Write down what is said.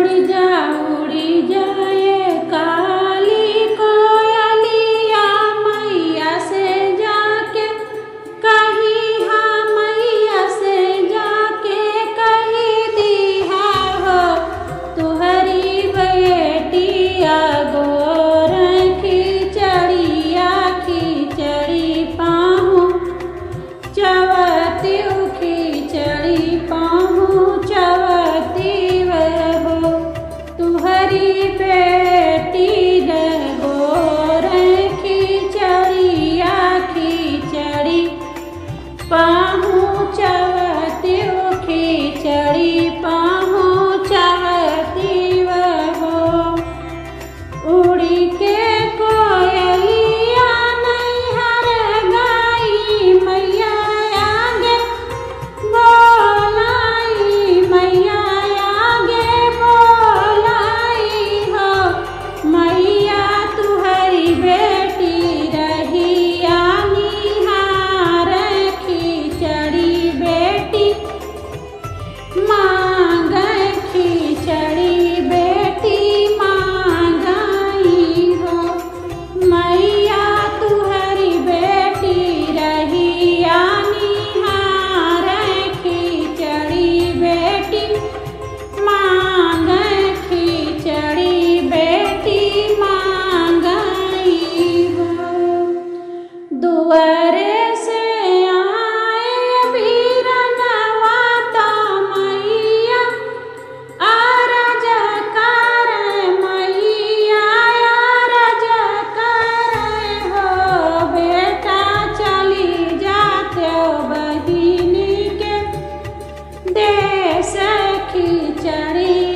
उड़ी जा ये काली कोयलिया मैया से जाके कही, हाँ मैया से जाके कही दिया हो तुहरी बेटिया गोर खिचड़िया खिचड़ी पाहूँ चवती खिचड़ी पाहूँ चवती हो तुहरी बेटी गोर खिचड़िया खिचड़ी पाहूँ चवती खिचड़ी पाहूँ चवती हो उड़ी के कोयलिया नैहर गाई मैया आगे बोलाई मैया आगे बोलाई हो मैया तुहरी बेटी रहिया निहार खिचड़ी बेटी मांग खिचड़ी बेटी मांगाई हो मैया तुहरी बेटी रहिया निहार खिचड़ी बेटी मांग खिचड़ी बेटी मांगाई हो दुआरे से आए बीरनवा ता मैया आरज कर मैया आरज कर हो बेटा चली जाते बहिनी के देश खिचड़ी